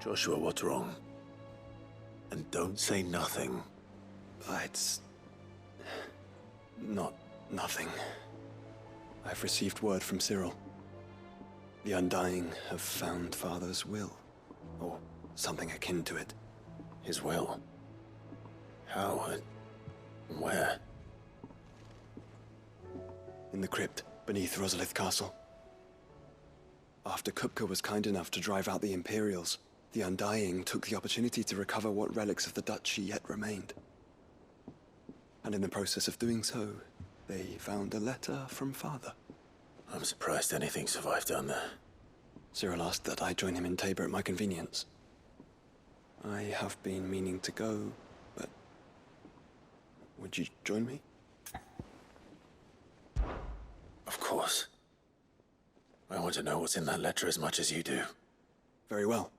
Joshua, what's wrong? And don't say nothing. It's... not nothing. I've received word from Cyril. The Undying have found Father's will, or something akin to it. His will? How and where? In the crypt beneath Rosalith Castle. After Kupka was kind enough to drive out the Imperials, the Undying took the opportunity to recover what relics of the Duchy yet remained. And in the process of doing so, they found a letter from Father. I'm surprised anything survived down there. Cyril asked that I join him in Tabor at my convenience. I have been meaning to go, but... would you join me? Of course. I want to know what's in that letter as much as you do. Very well.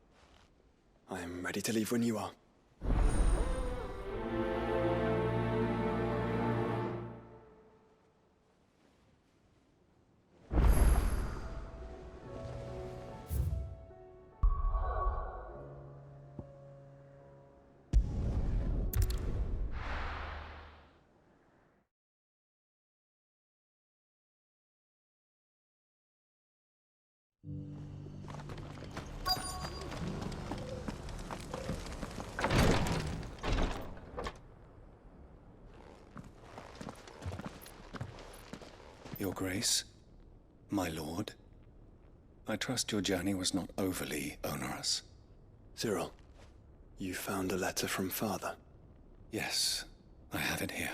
I am ready to leave when you are. Your Grace, my lord, I trust your journey was not overly onerous. Cyril, you found a letter from Father. Yes, I have it here.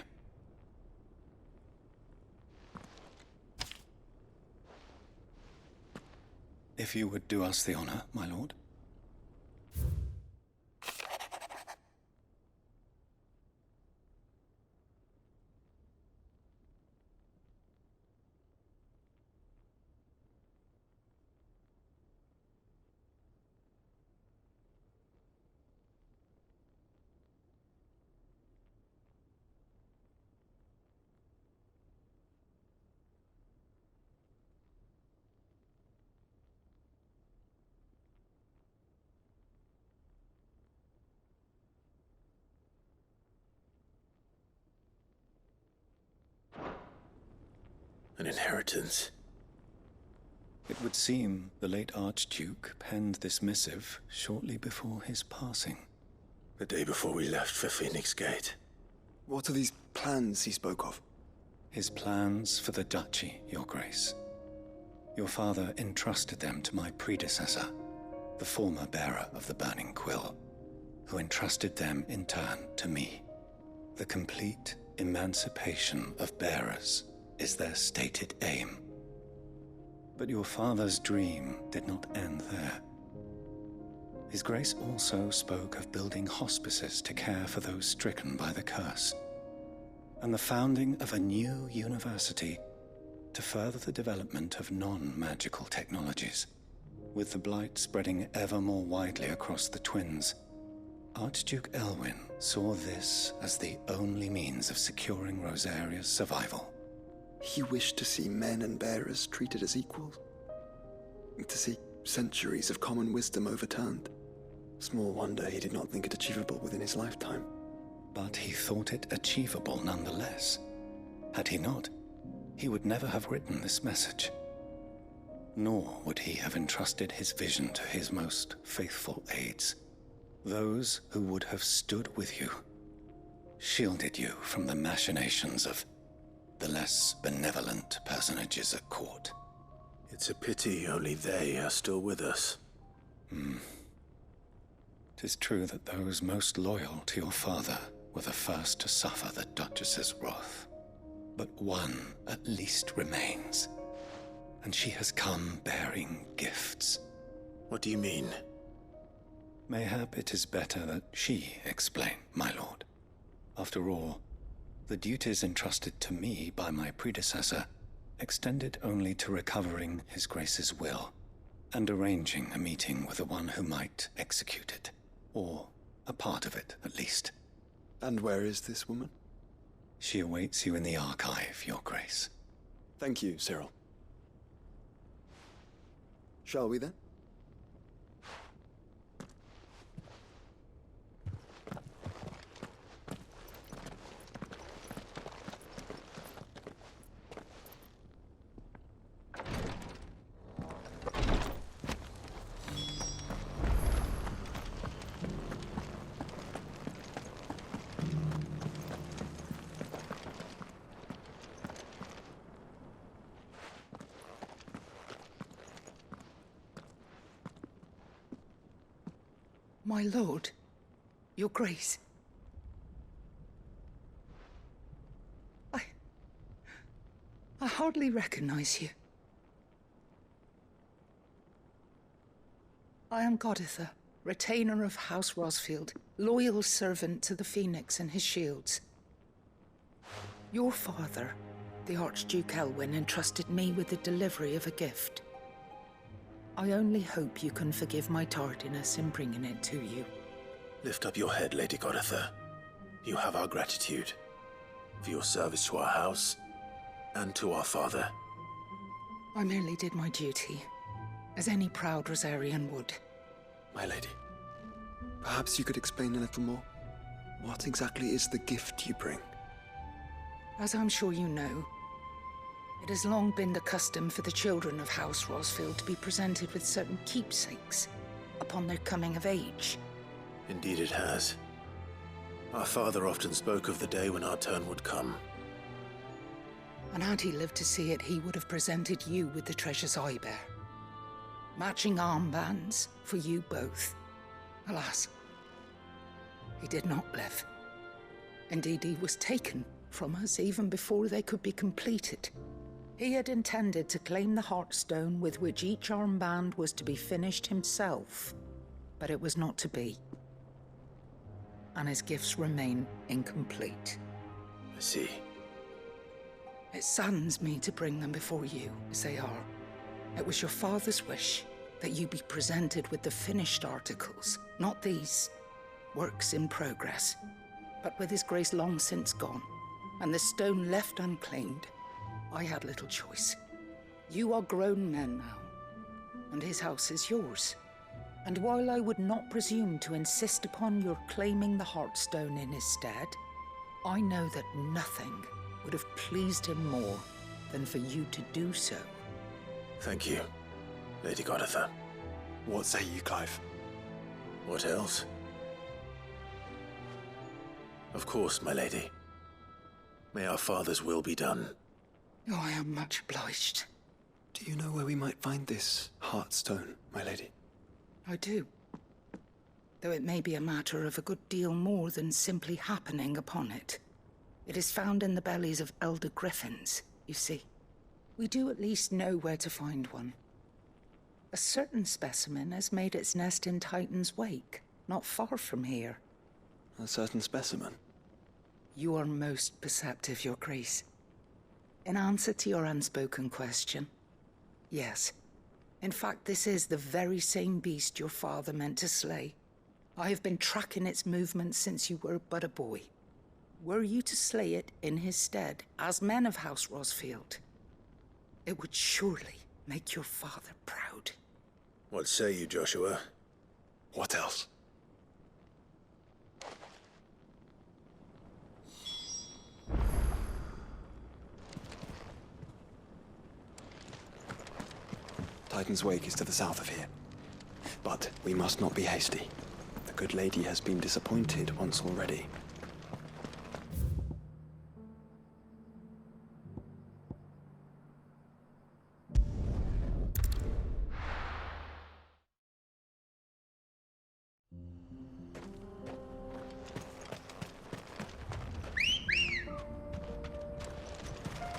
If you would do us the honor, my lord. An inheritance. It would seem the late Archduke penned this missive shortly before his passing. The day before we left for Phoenix Gate. What are these plans he spoke of? His plans for the Duchy, Your Grace. Your father entrusted them to my predecessor, the former bearer of the Burning Quill, who entrusted them in turn to me. The complete emancipation of bearers is their stated aim. But your father's dream did not end there. His Grace also spoke of building hospices to care for those stricken by the curse, and the founding of a new university to further the development of non-magical technologies. With the blight spreading ever more widely across the twins, Archduke Elwyn saw this as the only means of securing Rosaria's survival. He wished to see men and bearers treated as equals. To see centuries of common wisdom overturned. Small wonder he did not think it achievable within his lifetime. But he thought it achievable nonetheless. Had he not, he would never have written this message. Nor would he have entrusted his vision to his most faithful aides, those who would have stood with you, shielded you from the machinations of the less benevolent personages at court. It's a pity only they are still with us. 'Tis true that those most loyal to your father were the first to suffer the Duchess's wrath. But one at least remains, and she has come bearing gifts. What do you mean? Mayhap it is better that she explain, my lord. After all, the duties entrusted to me by my predecessor extended only to recovering His Grace's will and arranging a meeting with the one who might execute it, or a part of it at least. And where is this woman? She awaits you in the archive, Your Grace. Thank you, Cyril. Shall we then? My lord, your grace. I hardly recognize you. I am Goditha, retainer of House Rosfield, loyal servant to the Phoenix and his shields. Your father, the Archduke Elwyn, entrusted me with the delivery of a gift. I only hope you can forgive my tardiness in bringing it to you. Lift up your head, Lady Goditha. You have our gratitude for your service to our house and to our father. I merely did my duty, as any proud Rosarian would. My lady, perhaps you could explain a little more? What exactly is the gift you bring? As I'm sure you know, it has long been the custom for the children of House Rosfield to be presented with certain keepsakes upon their coming of age. Indeed it has. Our father often spoke of the day when our turn would come. And had he lived to see it, he would have presented you with the treasures I bear. Matching armbands for you both. Alas, he did not live. Indeed, he was taken from us even before they could be completed. He had intended to claim the Heartstone with which each armband was to be finished himself, but it was not to be. And his gifts remain incomplete. I see. It saddens me to bring them before you, as they are. It was your father's wish that you be presented with the finished articles, not these works in progress, but with his grace long since gone, and the stone left unclaimed. I had little choice. You are grown men now, and his house is yours. And while I would not presume to insist upon your claiming the Heartstone in his stead, I know that nothing would have pleased him more than for you to do so. Thank you, Lady Goditha. What say you, Clive? What else? Of course, my lady. May our father's will be done. Oh, I am much obliged. Do you know where we might find this Heartstone, my lady? I do. Though it may be a matter of a good deal more than simply happening upon it. It is found in the bellies of elder griffins, you see. We do at least know where to find one. A certain specimen has made its nest in Titan's Wake, not far from here. A certain specimen? You are most perceptive, Your Grace. In answer to your unspoken question, yes. In fact, this is the very same beast your father meant to slay. I have been tracking its movements since you were but a boy. Were you to slay it in his stead, as men of House Rosfield, it would surely make your father proud. What say you, Joshua? What else? Titan's Wake is to the south of here. But we must not be hasty. The good lady has been disappointed once already.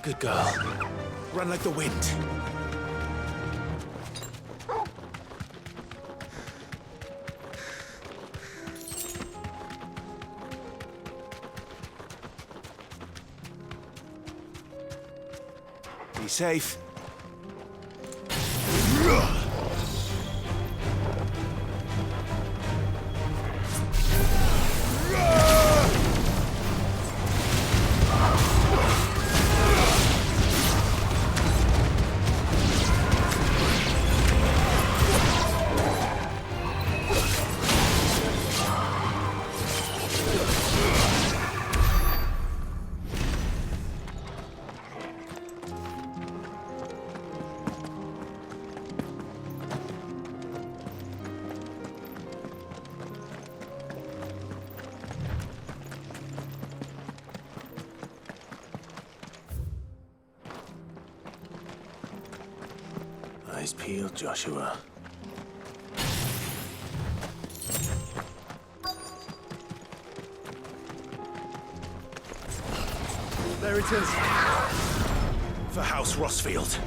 Good girl. Run like the wind. Be safe. Eyes peeled, Joshua. inheritors. For House Rossfield.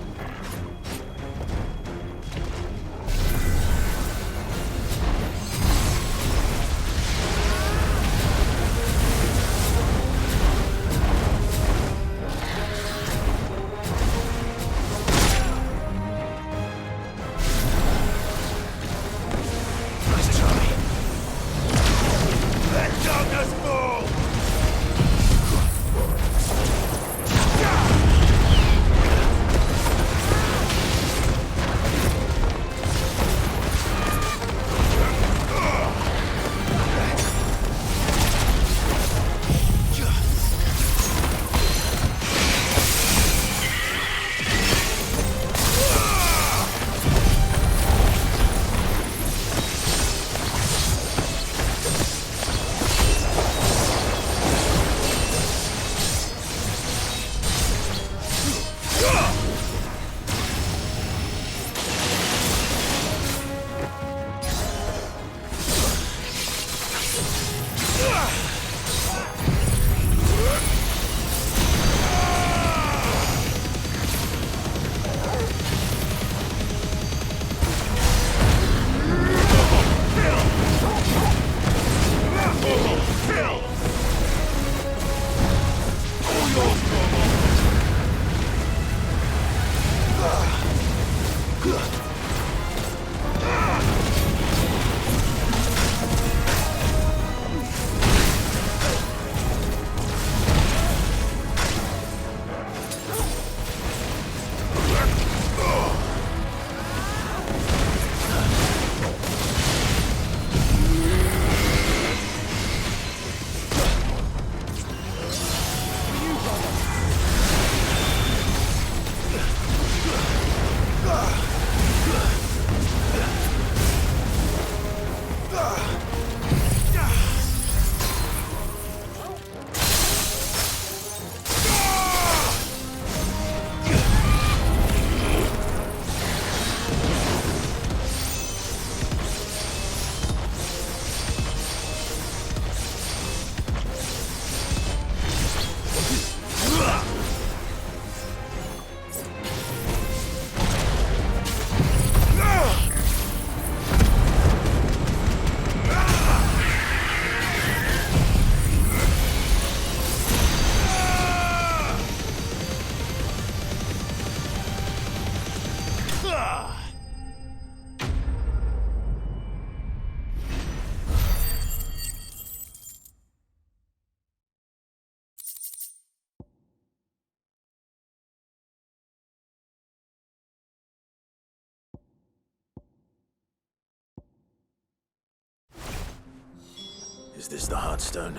Is this the Heartstone?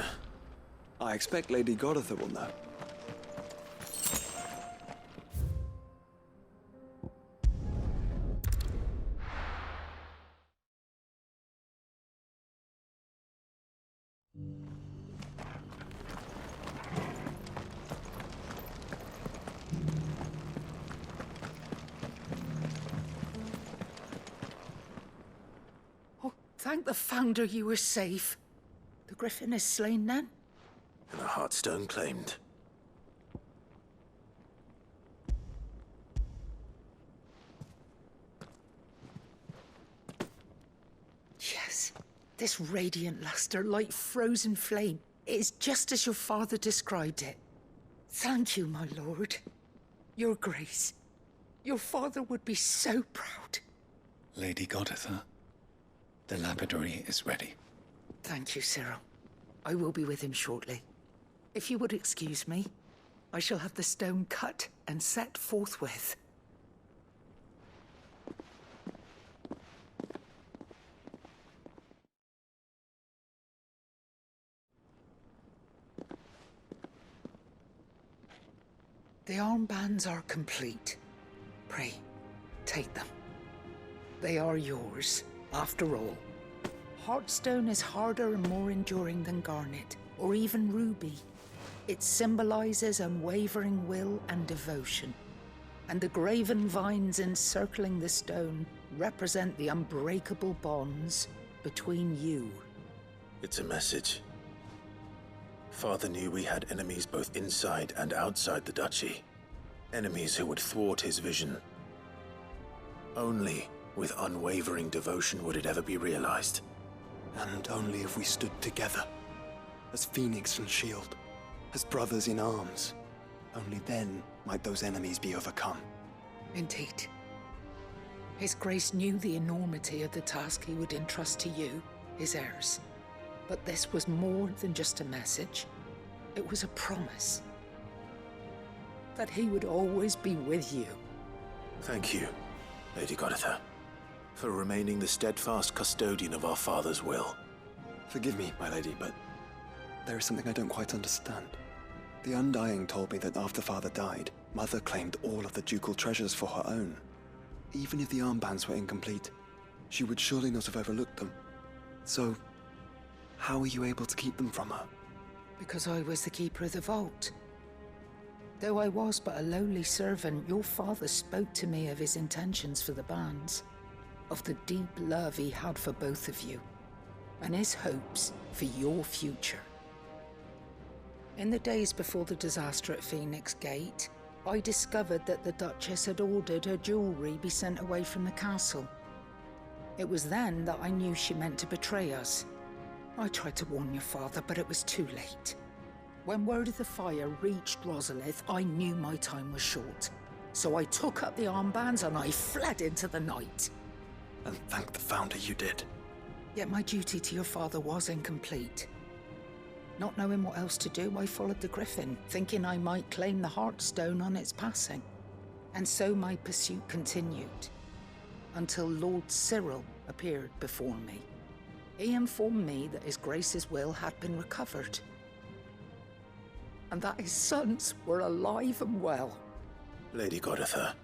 I expect Lady Goditha will know. Oh, thank the Founder you were safe. The Griffin is slain then? And the Heartstone claimed. Yes. This radiant luster, like frozen flame. It is just as your father described it. Thank you, my lord. Your grace. Your father would be so proud. Lady Goditha, the lapidary is ready. Thank you, Cyril. I will be with him shortly. If you would excuse me, I shall have the stone cut and set forthwith. The armbands are complete. Pray, take them. They are yours, after all. Heartstone is harder and more enduring than garnet, or even ruby. It symbolizes unwavering will and devotion. And the graven vines encircling the stone represent the unbreakable bonds between you. It's a message. Father knew we had enemies both inside and outside the duchy. Enemies who would thwart his vision. Only with unwavering devotion would it ever be realized. And only if we stood together, as Phoenix and Shield, as brothers in arms, only then might those enemies be overcome. Indeed. His Grace knew the enormity of the task he would entrust to you, his heirs. But this was more than just a message. It was a promise. That he would always be with you. Thank you, Lady Goditha, for remaining the steadfast custodian of our father's will. Forgive me, my lady, but there is something I don't quite understand. The Undying told me that after Father died, Mother claimed all of the ducal treasures for her own. Even if the armbands were incomplete, she would surely not have overlooked them. So, how were you able to keep them from her? Because I was the keeper of the vault. Though I was but a lowly servant, your father spoke to me of his intentions for the bands, of the deep love he had for both of you, and his hopes for your future. In the days before the disaster at Phoenix Gate, I discovered that the Duchess had ordered her jewelry be sent away from the castle. It was then that I knew she meant to betray us. I tried to warn your father, but it was too late. When word of the fire reached Rosalith, I knew my time was short. So I took up the armbands and I fled into the night. And thank the Founder you did. Yet my duty to your father was incomplete. Not knowing what else to do, I followed the Griffin, thinking I might claim the Heartstone on its passing. And so my pursuit continued, until Lord Cyril appeared before me. He informed me that His Grace's will had been recovered, and that his sons were alive and well. Lady Goditha,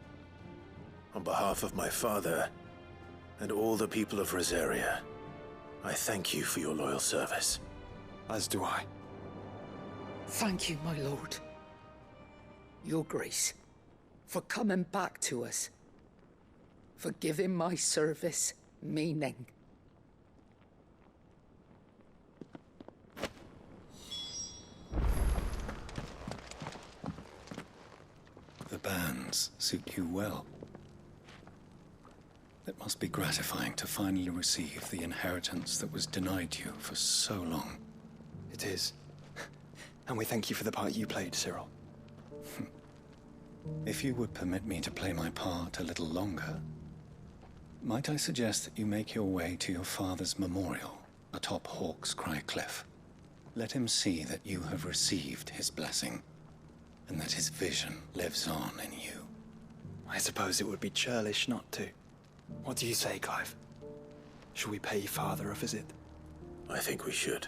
on behalf of my father and all the people of Rosaria, I thank you for your loyal service. As do I. Thank you, my lord. Your Grace, for coming back to us, for giving my service meaning. The bands suit you well. It must be gratifying to finally receive the inheritance that was denied you for so long. It is. And we thank you for the part you played, Cyril. If you would permit me to play my part a little longer, might I suggest that you make your way to your father's memorial atop Hawk's Cry Cliff? Let him see that you have received his blessing, and that his vision lives on in you. I suppose it would be churlish not to. What do you say, Clive? Shall we pay Father a visit? I think we should.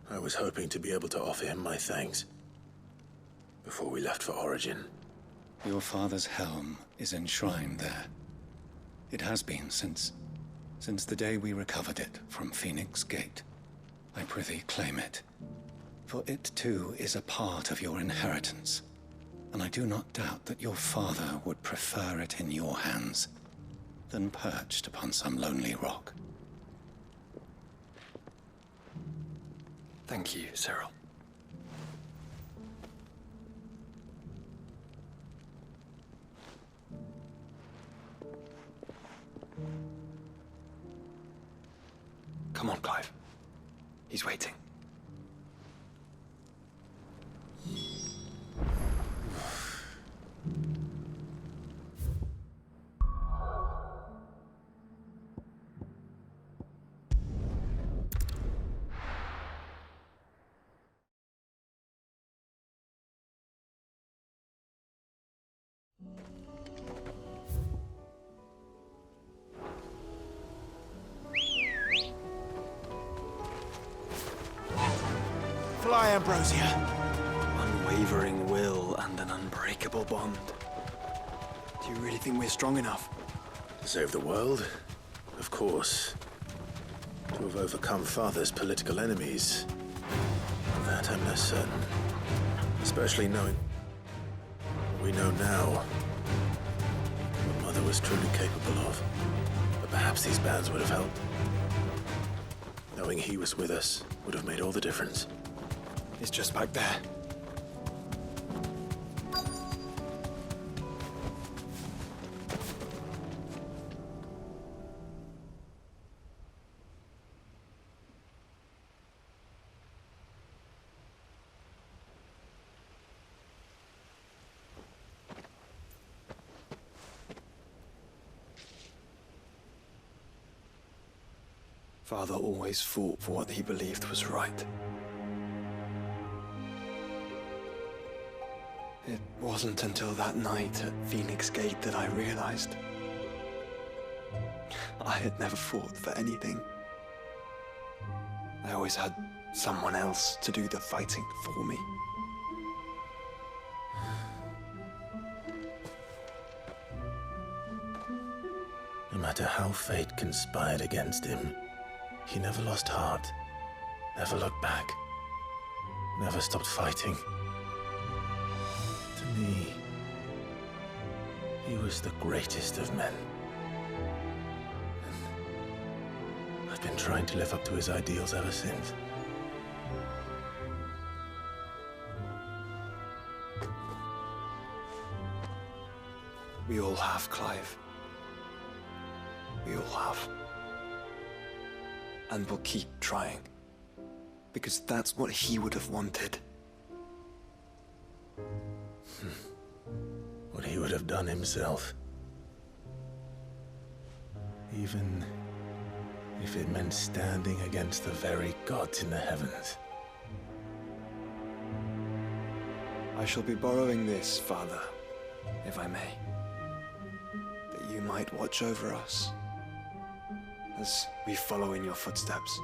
I was hoping to be able to offer him my thanks before we left for Origin. Your father's helm is enshrined there. It has been since the day we recovered it from Phoenix Gate. I prithee claim it, for it too is a part of your inheritance, and I do not doubt that your father would prefer it in your hands than perched upon some lonely rock. Thank you, Cyril. Come on, Clive. He's waiting. Fly, Ambrosia! Unwavering will and an unbreakable bond. Do you really think we're strong enough? To save the world? Of course. To have overcome Father's political enemies? That I'm less certain. Especially knowing what we know now. What Mother was truly capable of. But perhaps these bands would have helped. Knowing he was with us would have made all the difference. is just back there. Father always fought for what he believed was right. It wasn't until that night at Phoenix Gate that I realized I had never fought for anything. I always had someone else to do the fighting for me. No matter how fate conspired against him, he never lost heart, never looked back, never stopped fighting. To me, he was the greatest of men. And I've been trying to live up to his ideals ever since. We all have, Clive. We all have. And we'll keep trying. Because that's what he would have wanted. What he would have done himself. Even if it meant standing against the very gods in the heavens. I shall be borrowing this, Father, if I may. That you might watch over us as we follow in your footsteps.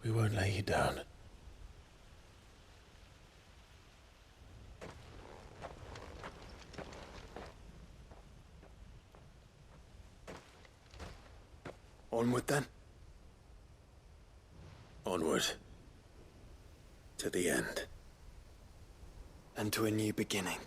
We won't lay you down. Onward then. Onward. To the end. And to a new beginning.